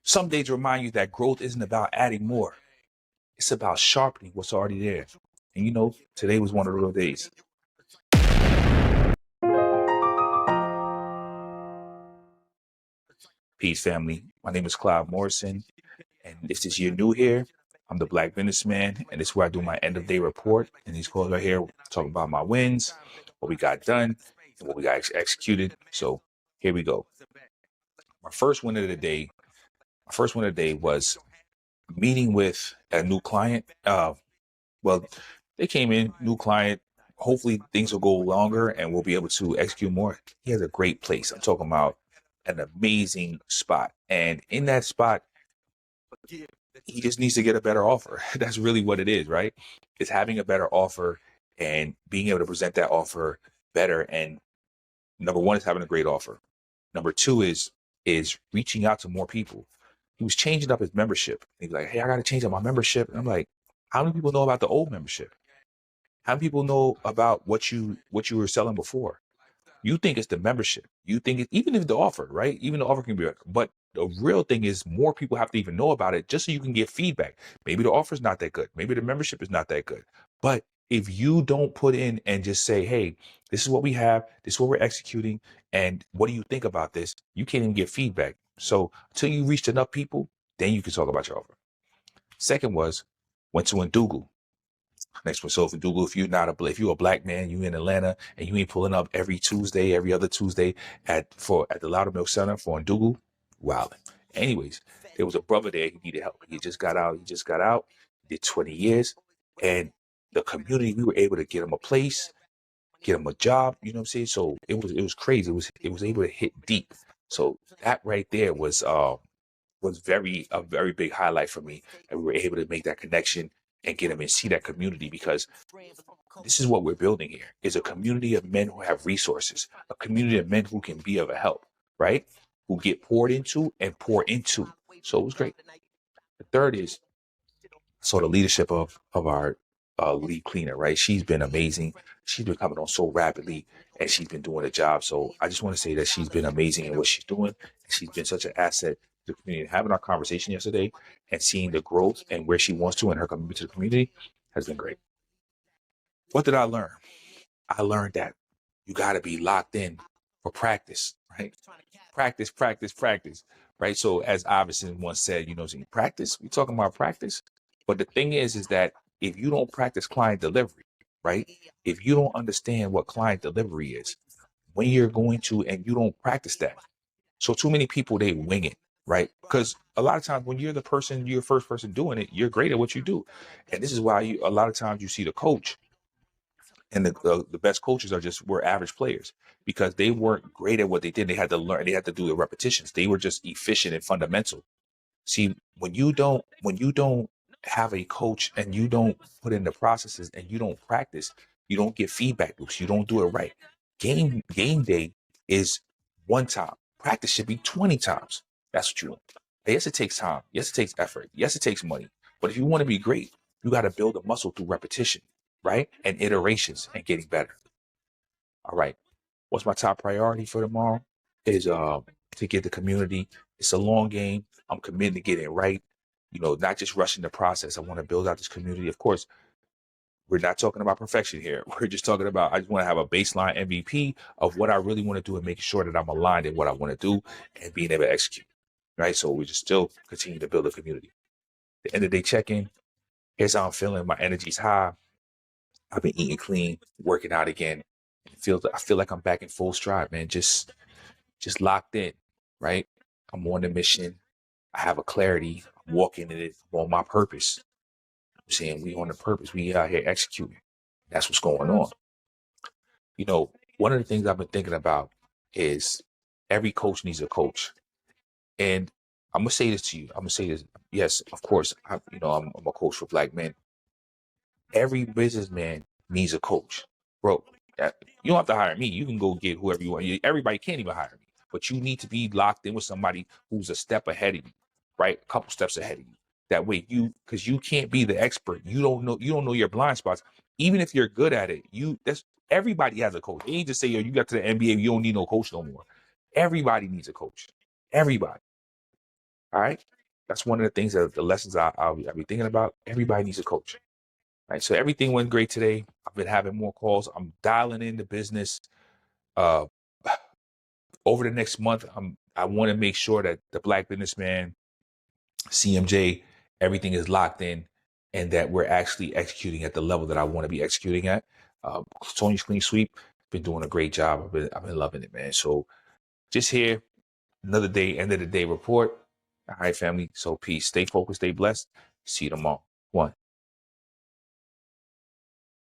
Some days remind you that growth isn't about adding more. It's about sharpening what's already there. And you know, today was one of those days. Peace, family. My name is Clive Morrison. And if this you're new here, I'm the Black Businessman. And this is where I do my end of day report. And these calls right here talk about my wins, what we got done, and what we got executed. So here we go. My first win of the day was meeting with a new client. Well, they came in, new client. Hopefully things will go longer and we'll be able to execute more. He has a great place. I'm talking about an amazing spot. And in that spot, he just needs to get a better offer. That's really what it is, right? It's having a better offer and being able to present that offer better. And number one is having a great offer. Number two is reaching out to more people. He was changing up his membership. He was like, hey, I got to change up my membership. And I'm like, how many people know about the old membership? How many people know about what you were selling before? You think it's the membership. You think it, even if the offer, right? Even the offer can be better. But the real thing is more people have to even know about it just so you can get feedback. Maybe the offer is not that good. Maybe the membership is not that good. But if you don't put in and just say, hey, this is what we have, this is what we're executing, and what do you think about this? You can't even get feedback. So until you reach enough people, then you can talk about your offer. Second was, went to Ndugu. Next one, so for Dougal, if you're a black man, you in Atlanta, and you ain't pulling up every Tuesday, every other Tuesday at the Loudermilk Center for Dougal, wow. Anyways, there was a brother there who needed help. He just got out, did 20 years, and the community, we were able to get him a place, get him a job, you know what I'm saying? So it was crazy. It was able to hit deep. So that right there was a very big highlight for me. And we were able to make that connection and get them and see that community, because this is what we're building here, is a community of men who have resources, a community of men who can be of a help, right? Who get poured into and pour into. So it was great. The third is, so the leadership of our lead cleaner, right? She's been amazing. She's been coming on so rapidly and she's been doing a job. So I just want to say that she's been amazing in what she's doing. And she's been such an asset to the community. Having our conversation yesterday and seeing the growth and where she wants to and her commitment to the community has been great. What did I learn? I learned that you got to be locked in for practice, right? Practice, practice, practice, right? So as Iverson once said, you know, practice, we're talking about practice. But the thing is that if you don't practice client delivery, right? If you don't understand what client delivery is, when you're going to, and you don't practice that. So too many people, they wing it, right? Because a lot of times when you're the first person doing it, you're great at what you do. And this is why a lot of times you see the coach, and the best coaches were average players, because they weren't great at what they did. They had to learn, they had to do the repetitions. They were just efficient and fundamental. See, when you don't have a coach and you don't put in the processes and you don't practice, you don't get feedback loops, you don't do it right. Game day is one time. Practice should be 20 times. That's what you want. Yes, it takes time. Yes, it takes effort. Yes, it takes money. But if you want to be great, you got to build a muscle through repetition, right? And iterations and getting better. All right. What's my top priority for tomorrow? Is to get the community. It's a long game. I'm committed to getting it right. You know, not just rushing the process. I want to build out this community. Of course, we're not talking about perfection here. We're just talking about, I just want to have a baseline MVP of what I really want to do and making sure that I'm aligned in what I want to do and being able to execute. Right. So we just still continue to build a community. The end of the day check-in. Here's how I'm feeling. My energy's high. I've been eating clean, working out again. I feel like I'm back in full stride, man. Just locked in, right? I'm on the mission. I have a clarity. I'm walking in it. I'm on my purpose. I'm saying we on the purpose. We out here executing. That's what's going on. You know, one of the things I've been thinking about is every coach needs a coach. And I'm going to say this to you. I'm going to say this. Yes, of course, I'm a coach for black men. Every businessman needs a coach. Bro, you don't have to hire me. You can go get whoever you want. Everybody can't even hire me. But you need to be locked in with somebody who's a step ahead of you, right? A couple steps ahead of you. That way because you can't be the expert. You don't know your blind spots. Even if you're good at it, everybody has a coach. They ain't just say, yo, you got to the NBA, you don't need no coach no more. Everybody needs a coach. Everybody. All right. That's one of the things that the lessons I'll be thinking about. Everybody needs a coach. All right. So everything went great today. I've been having more calls. I'm dialing in the business. Uh, over the next month, I want to make sure that the Black Businessman, CMJ, everything is locked in, and that we're actually executing at the level that I want to be executing at. Tony's Clean Sweep been doing a great job. I've been loving it, man. So just here, another day, end of the day report. All right, family. So peace. Stay focused. Stay blessed. See you tomorrow. One.